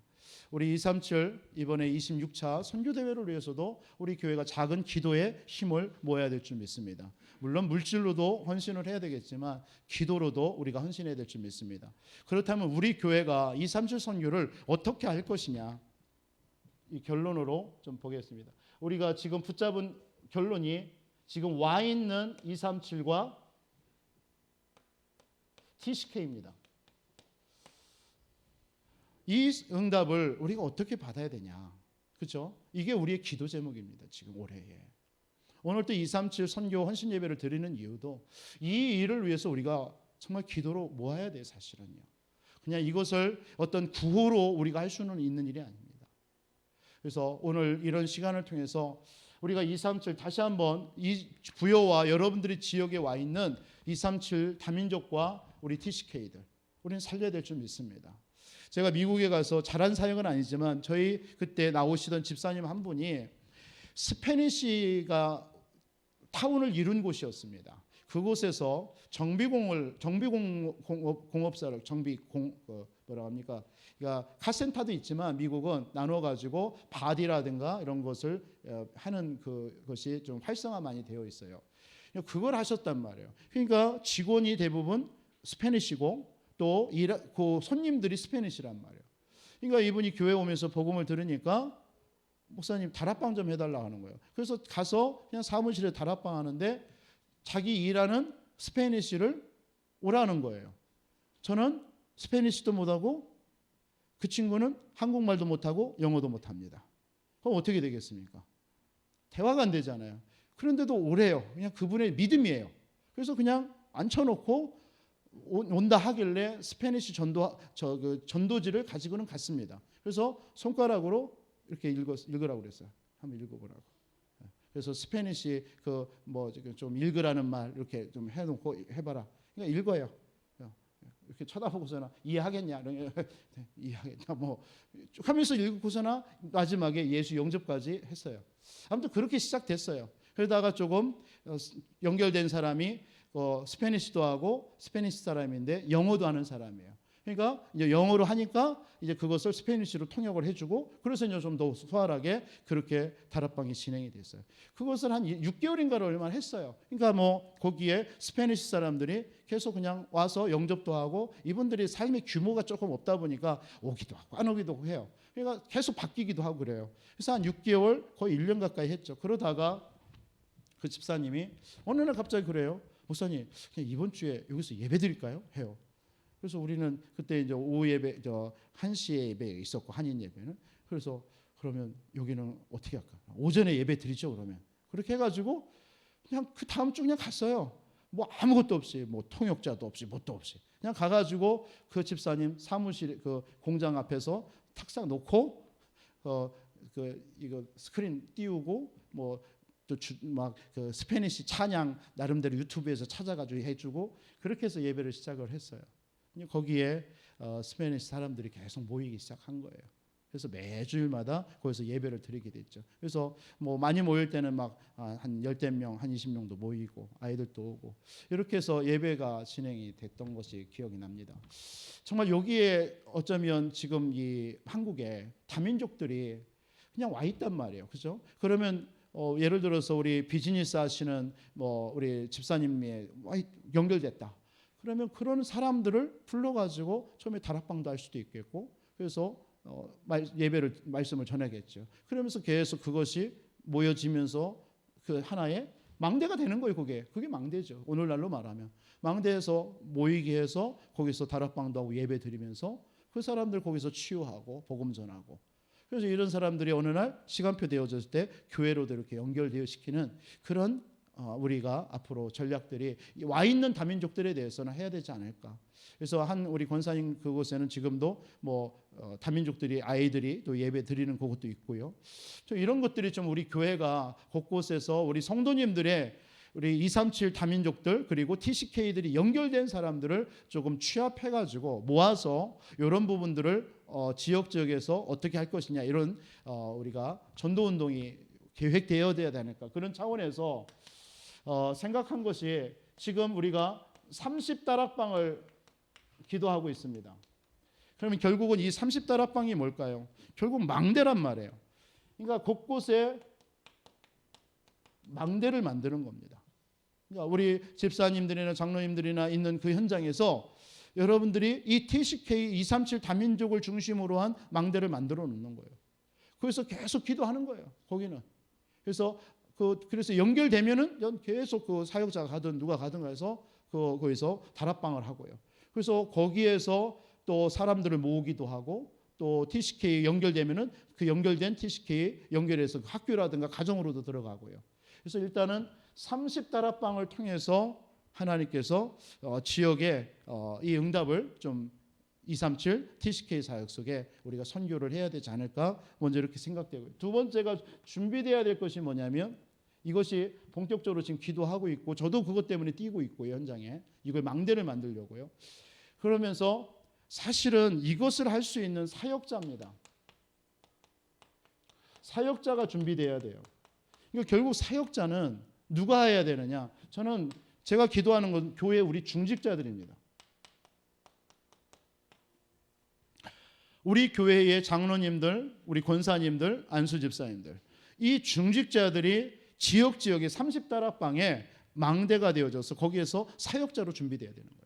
우리 237 이번에 26차 선교대회를 위해서도 우리 교회가 작은 기도의 힘을 모아야 될 줄 믿습니다. 물론 물질로도 헌신을 해야 되겠지만 기도로도 우리가 헌신해야 될 줄 믿습니다. 그렇다면 우리 교회가 237 선교를 어떻게 할 것이냐, 이 결론으로 좀 보겠습니다. 우리가 지금 붙잡은 결론이 지금 와 있는 237과 TCK입니다. 이 응답을 우리가 어떻게 받아야 되냐, 그렇죠? 이게 우리의 기도 제목입니다. 지금 올해에 오늘 또 237 선교 헌신 예배를 드리는 이유도 이 일을 위해서 우리가 정말 기도로 모아야 돼요. 사실은요. 그냥 이것을 어떤 구호로 우리가 할 수는 있는 일이 아닙니다. 그래서 오늘 이런 시간을 통해서 우리가 237 다시 한번 이 부여와 여러분들이 지역에 와 있는 237 다민족과 우리 TCK들 우리는 살려야 될 줄 믿습니다. 제가 미국에 가서 잘한 사역은 아니지만 저희 그때 나오시던 집사님 한 분이 스페니시가 타운을 이룬 곳이었습니다. 그곳에서 정비공업사를 뭐라 합니까? 그러니까 카센터도 있지만 미국은 나눠 가지고 바디라든가 이런 것을 하는 그것이 좀 활성화 많이 되어 있어요. 그걸 하셨단 말이에요. 그러니까 직원이 대부분 스페니시고 또 그 손님들이 스페니시란 말이에요. 그러니까 이분이 교회 오면서 복음을 들으니까 목사님 다락방 좀 해달라 하는 거예요. 그래서 가서 그냥 사무실에 다락방 하는데 자기 일하는 스페니시를 오라는 거예요. 저는 스페니시도 못하고 그 친구는 한국말도 못하고 영어도 못합니다. 그럼 어떻게 되겠습니까? 대화가 안 되잖아요. 그런데도 오래요. 그냥 그분의 믿음이에요. 그래서 그냥 앉혀놓고 온다 하길래 스페니시 전도지를 가지고는 갔습니다. 그래서 손가락으로 이렇게 읽으라고 그랬어요. 한번 읽어보라고. 그래서 스페니시 좀 읽으라는 말 이렇게 좀 해놓고 해봐라. 그러니까 읽어요. 이렇게 쳐다보고서나 이해하겠냐? 이해하겠냐? 뭐 쭉 하면서 읽고서나 마지막에 예수 영접까지 했어요. 아무튼 그렇게 시작됐어요. 그러다가 조금 연결된 사람이 스페니시도 하고 스페니시 사람인데 영어도 하는 사람이에요. 그러니까 이제 영어로 하니까 이제 그것을 스페니시로 통역을 해주고 그래서 이제 좀 더 수월하게 그렇게 다락방이 진행이 됐어요. 그것을 한 6개월인가를 얼마 했어요. 그러니까 뭐 거기에 스페니시 사람들이 계속 그냥 와서 영접도 하고 이분들이 삶의 규모가 조금 없다 보니까 오기도 하고 안 오기도 해요. 그러니까 계속 바뀌기도 하고 그래요. 그래서 한 6개월 거의 1년 가까이 했죠. 그러다가 그 집사님이 어느 날 갑자기 그래요. 목사님, 그냥 이번 주에 여기서 예배 드릴까요? 해요. 그래서 우리는 그때 이제 오후 예배, 1시에 예배 있었고 한인 예배는 그래서 그러면 여기는 어떻게 할까? 오전에 예배 드리죠 그러면 그렇게 해가지고 그냥 그 다음 주 그냥 갔어요. 뭐 아무것도 없이 뭐 통역자도 없이 뭣도 없이 그냥 가가지고 그 집사님 사무실 그 공장 앞에서 탁상 놓고 이거 스크린 띄우고 뭐 또 막 그 스페니시 찬양 나름대로 유튜브에서 찾아가지고 해주고 그렇게 해서 예배를 시작을 했어요. 거기에 스페니시 사람들이 계속 모이기 시작한 거예요. 그래서 매주일마다 거기서 예배를 드리게 됐죠. 그래서 뭐 많이 모일 때는 막 한 10명, 한 20명도 모이고 아이들도 오고 이렇게 해서 예배가 진행이 됐던 것이 기억이 납니다. 정말 여기에 어쩌면 지금 이 한국에 다민족들이 그냥 와 있단 말이에요. 그렇죠? 그러면 예를 들어서 우리 비즈니스 하시는 뭐 우리 집사님이 연결됐다. 그러면 그런 사람들을 불러가지고 처음에 다락방도 할 수도 있겠고 그래서 예배를 말씀을 전하겠죠. 그러면서 계속 그것이 모여지면서 그 하나의 망대가 되는 거예요. 그게 망대죠. 오늘날로 말하면 망대에서 모이게 해서 거기서 다락방도 하고 예배 드리면서 그 사람들 거기서 치유하고 복음 전하고 그래서 이런 사람들이 어느 날 시간표 되어졌을 때 교회로도 이렇게 연결되어 시키는 그런 우리가 앞으로 전략들이 와 있는 다민족들에 대해서는 해야 되지 않을까. 그래서 한 우리 권사님 그곳에는 지금도 뭐 다민족들이 아이들이 또 예배 드리는 그것도 있고요. 좀 이런 것들이 좀 우리 교회가 곳곳에서 우리 성도님들의 우리 237 다민족들 그리고 TCK들이 연결된 사람들을 조금 취합해가지고 모아서 이런 부분들을 지역에서 어떻게 할 것이냐 이런 우리가 전도운동이 계획되어야 되니까 그런 차원에서 생각한 것이 지금 우리가 30다락방을 기도하고 있습니다. 그러면 결국은 이 30다락방이 뭘까요? 결국 망대란 말이에요. 그러니까 곳곳에 망대를 만드는 겁니다. 그러니까 우리 집사님들이나 장로님들이나 있는 그 현장에서 여러분들이 이 TCK 237 다민족을 중심으로 한 망대를 만들어 놓는 거예요. 그래서 계속 기도하는 거예요. 거기는. 그래서 연결되면은 계속 그 사역자가 가든 누가 가든 해서 거기서 다락방을 하고요. 그래서 거기에서 또 사람들을 모으기도 하고 또 TCK 연결되면은 그 연결된 TCK 연결해서 학교라든가 가정으로도 들어가고요. 그래서 일단은 30다락방을 통해서 하나님께서 지역에 이 응답을 좀 237 TCK 사역 속에 우리가 선교를 해야 되지 않을까 먼저 이렇게 생각되고요. 두 번째가 준비돼야 될 것이 뭐냐면 이것이 본격적으로 지금 기도하고 있고 저도 그것 때문에 뛰고 있고요. 현장에 이걸 망대를 만들려고요. 그러면서 사실은 이것을 할 수 있는 사역자입니다. 사역자가 준비돼야 돼요. 그러니까 결국 사역자는 누가 해야 되느냐? 제가 기도하는 건 교회 우리 중직자들입니다. 우리 교회의 장로님들, 우리 권사님들, 안수 집사님들 이 중직자들이 지역의 30다락방에 망대가 되어져서 거기에서 사역자로 준비돼야 되는 거예요.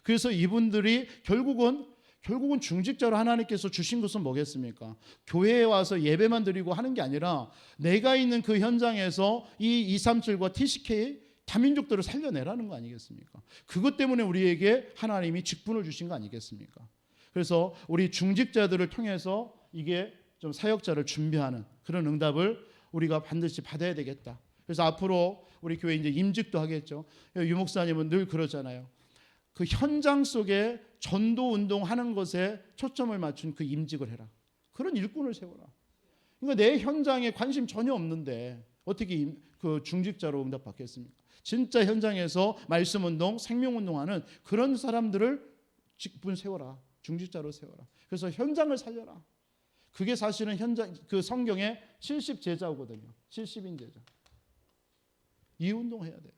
그래서 이분들이 결국은 중직자로 하나님께서 주신 것은 뭐겠습니까? 교회에 와서 예배만 드리고 하는 게 아니라 내가 있는 그 현장에서 이 237과 TCK 다민족들을 살려내라는 거 아니겠습니까? 그것 때문에 우리에게 하나님이 직분을 주신 거 아니겠습니까? 그래서 우리 중직자들을 통해서 이게 좀 사역자를 준비하는 그런 응답을 우리가 반드시 받아야 되겠다. 그래서 앞으로 우리 교회 이제 임직도 하겠죠. 유 목사님은 늘 그러잖아요. 그 현장 속에 전도 운동하는 것에 초점을 맞춘 그 임직을 해라. 그런 일꾼을 세워라. 그러니까 내 현장에 관심 전혀 없는데 어떻게 그 중직자로 응답받겠습니까? 진짜 현장에서 말씀 운동, 생명 운동하는 그런 사람들을 직분 세워라. 중직자로 세워라. 그래서 현장을 살려라. 그게 사실은 그 성경의 70제자거든요. 70인 제자. 이 운동해야 돼요.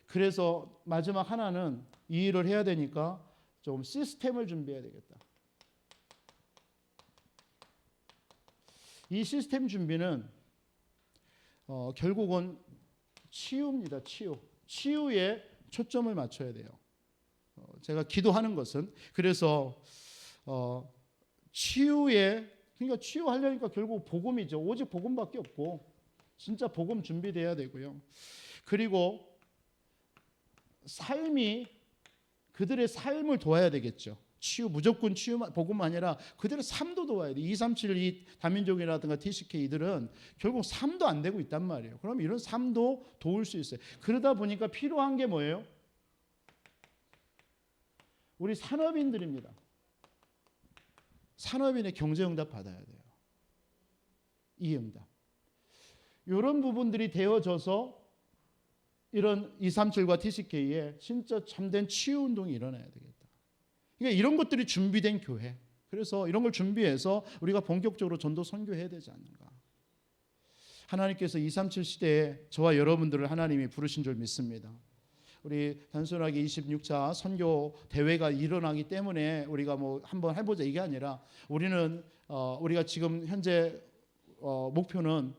그래서 마지막 하나는 이 일을 해야 되니까 좀 시스템을 준비해야 되겠다. 이 시스템 준비는 결국은 치유입니다. 치유에 초점을 맞춰야 돼요. 제가 기도하는 것은 그래서 그러니까 치유하려니까 결국 복음이죠. 오직 복음밖에 없고 진짜 복음 준비돼야 되고요. 그리고 그들의 삶을 도와야 되겠죠. 무조건 복음만 아니라 그들의 삶도 도와야 돼. 237 이 다민족이라든가 TCK 이들은 결국 삶도 안 되고 있단 말이에요. 그럼 이런 삶도 도울 수 있어요. 그러다 보니까 필요한 게 뭐예요? 우리 산업인들입니다. 산업인의 경제응답 받아야 돼요. 이 응답. 이런 부분들이 되어져서 이런 237과 TCK에 진짜 참된 치유운동이 일어나야 되겠다. 그러니까 이런 것들이 준비된 교회. 그래서 이런 걸 준비해서 우리가 본격적으로 전도 선교해야 되지 않는가. 하나님께서 237 시대에 저와 여러분들을 하나님이 부르신 줄 믿습니다. 우리 단순하게 26차 선교 대회가 일어나기 때문에 우리가 뭐 한번 해보자 이게 아니라 우리가 지금 현재 목표는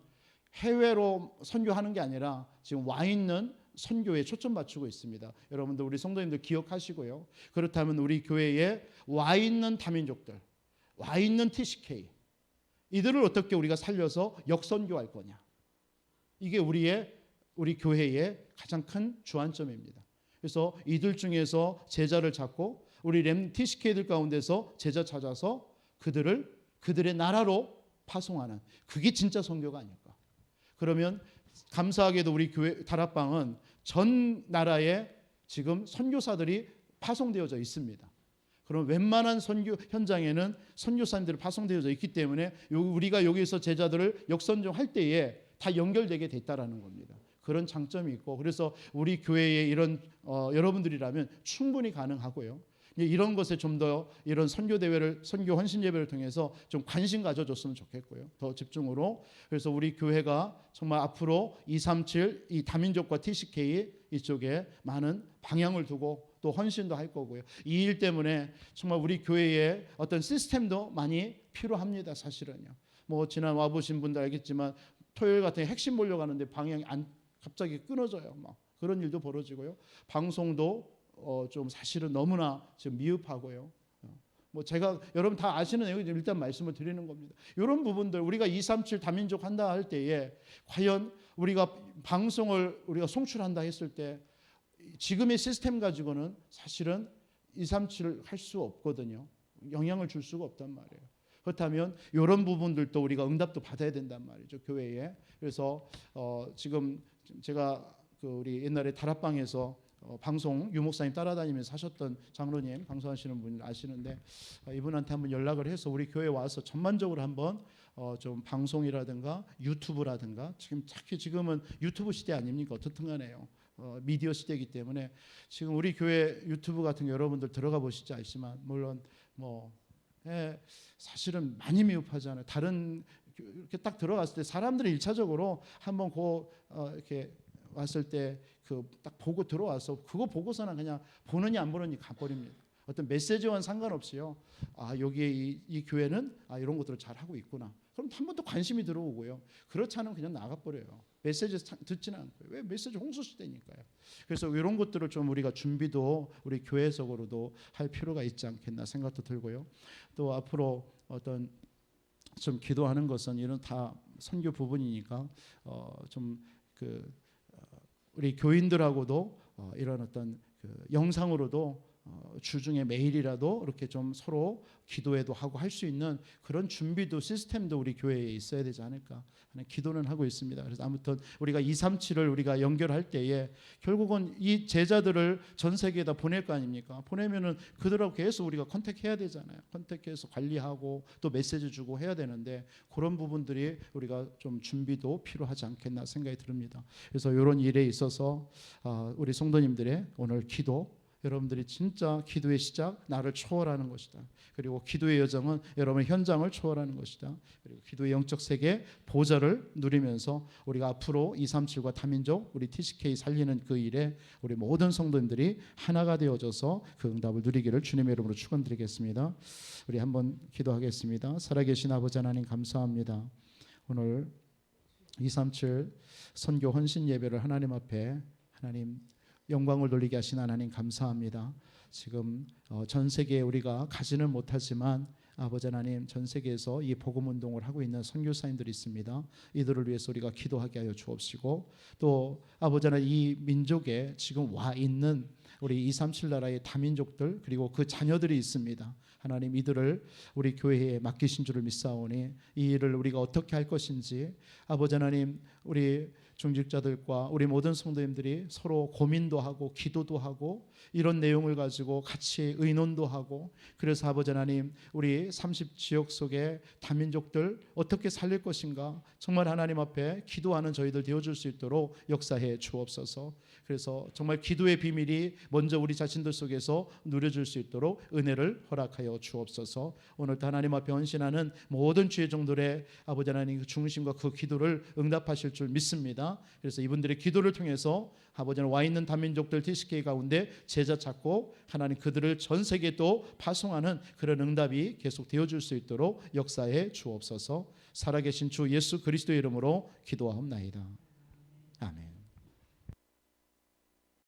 해외로 선교하는 게 아니라 지금 와 있는 선교에 초점 맞추고 있습니다. 여러분들 우리 성도님들 기억하시고요. 그렇다면 우리 교회에 와 있는 다민족들, 와 있는 TCK 이들을 어떻게 우리가 살려서 역선교할 거냐. 이게 우리 교회의 가장 큰 주안점입니다. 그래서 이들 중에서 제자를 찾고 우리 TCK들 가운데서 제자 찾아서 그들의 나라로 파송하는 그게 진짜 선교가 아닐까. 그러면 감사하게도 우리 교회 다락방은 전 나라에 지금 선교사들이 파송되어져 있습니다. 그럼 웬만한 선교 현장에는 선교사님들이 파송되어져 있기 때문에 우리가 여기서 제자들을 역선정할 때에 다 연결되게 됐다라는 겁니다. 그런 장점이 있고, 그래서 우리 교회에 이런 여러분들이라면 충분히 가능하고요. 이런 것에 좀 더 이런 선교 대회를, 선교 헌신 예배를 통해서 좀 관심 가져줬으면 좋겠고요. 더 집중으로. 그래서 우리 교회가 정말 앞으로 237 이 다민족과 TCK 이쪽에 많은 방향을 두고 또 헌신도 할 거고요. 이 일 때문에 정말 우리 교회에 어떤 시스템도 많이 필요합니다. 사실은요. 뭐 지난 와보신 분들 알겠지만 토요일 같은 핵심 몰려가는데 방향이 갑자기 끊어져요. 막 그런 일도 벌어지고요. 방송도 좀 사실은 너무나 지금 미흡하고요. 뭐 제가 여러분 다 아시는 내용 일단 말씀을 드리는 겁니다. 이런 부분들 우리가 237 다민족 한다 할 때에 과연 우리가 방송을 우리가 송출한다 했을 때 지금의 시스템 가지고는 사실은 237을 할 수 없거든요. 영향을 줄 수가 없단 말이에요. 그렇다면 이런 부분들도 우리가 응답도 받아야 된단 말이죠, 교회에. 그래서 지금 제가 우리 옛날에 다락방에서 방송 유목사님 따라다니면서 하셨던 장로님 방송하시는 분 아시는데 이분한테 한번 연락을 해서 우리 교회 와서 전반적으로 한번 좀 방송이라든가 유튜브라든가 지금은 유튜브 시대 아닙니까? 어떻든 간에요. 미디어 시대이기 때문에 지금 우리 교회 유튜브 같은 거 여러분들 들어가 보시지 않지만 물론 사실은 많이 미흡하잖아요. 다른 이렇게 딱 들어갔을 때 사람들이 1차적으로 한번 이렇게 왔을 때 딱 보고 들어와서 그거 보고서는 그냥 보느니 안 보느니 가버립니다. 어떤 메시지와는 상관없이요. 여기에 이 교회는 이런 것들을 잘 하고 있구나. 그럼 한 번 더 관심이 들어오고요. 그렇지 않으면 그냥 나가버려요. 메시지 듣지는 않고요. 왜? 메시지 홍수 시대니까요. 그래서 이런 것들을 좀 우리가 준비도 우리 교회적으로도 할 필요가 있지 않겠나 생각도 들고요. 또 앞으로 어떤 좀 기도하는 것은 이런 다 선교 부분이니까 우리 교인들하고도 이런 어떤 영상으로도 주중에 매일이라도 이렇게 좀 서로 기도회도 하고 할 수 있는 그런 준비도 시스템도 우리 교회에 있어야 되지 않을까 하는 기도는 하고 있습니다. 그래서 아무튼 우리가 237을 우리가 연결할 때에 결국은 이 제자들을 전 세계에다 보낼 거 아닙니까? 보내면은 그들하고 계속 우리가 컨택해야 되잖아요. 컨택해서 관리하고 또 메시지 주고 해야 되는데 그런 부분들이 우리가 좀 준비도 필요하지 않겠나 생각이 듭니다. 그래서 이런 일에 있어서 우리 성도님들의 오늘 기도, 여러분들이 진짜 기도의 시작 나를 초월하는 것이다. 그리고 기도의 여정은 여러분의 현장을 초월하는 것이다. 그리고 기도의 영적 세계 보좌를 누리면서 우리가 앞으로 237과 다민족 우리 TCK 살리는 그 일에 우리 모든 성도님들이 하나가 되어져서 그 응답을 누리기를 주님의 이름으로 축원드리겠습니다. 우리 한번 기도하겠습니다. 살아계신 아버지 하나님 감사합니다. 오늘 237 선교 헌신 예배를 하나님 앞에 하나님 영광을 돌리게 하신 하나님 감사합니다. 지금 전 세계에 우리가 가지는 못하지만 아버지 하나님 전 세계에서 이 복음 운동을 하고 있는 선교사님들이 있습니다. 이들을 위해서 우리가 기도하게 하여 주옵시고 또 아버지 하나님 이 민족에 지금 와 있는 우리 237 나라의 다민족들 그리고 그 자녀들이 있습니다. 하나님 이들을 우리 교회에 맡기신 줄을 믿사오니 이 일을 우리가 어떻게 할 것인지 아버지 하나님 우리 중직자들과 우리 모든 성도님들이 서로 고민도 하고 기도도 하고 이런 내용을 가지고 같이 의논도 하고 그래서 아버지 하나님 우리 30지역 속의 다민족들 어떻게 살릴 것인가 정말 하나님 앞에 기도하는 저희들 되어줄 수 있도록 역사해 주옵소서. 그래서 정말 기도의 비밀이 먼저 우리 자신들 속에서 누려질 수 있도록 은혜를 허락하여 주옵소서. 오늘도 하나님 앞에 헌신하는 모든 주의 종들의 아버지 하나님 그 중심과 그 기도를 응답하실 줄 믿습니다. 그래서 이분들의 기도를 통해서 아버지 하나님 와 있는 다민족들 TCK 가운데 제자 찾고 하나님 그들을 전 세계에 또 파송하는 그런 응답이 계속 되어줄 수 있도록 역사해 주옵소서. 살아계신 주 예수 그리스도의 이름으로 기도하옵나이다. 아멘.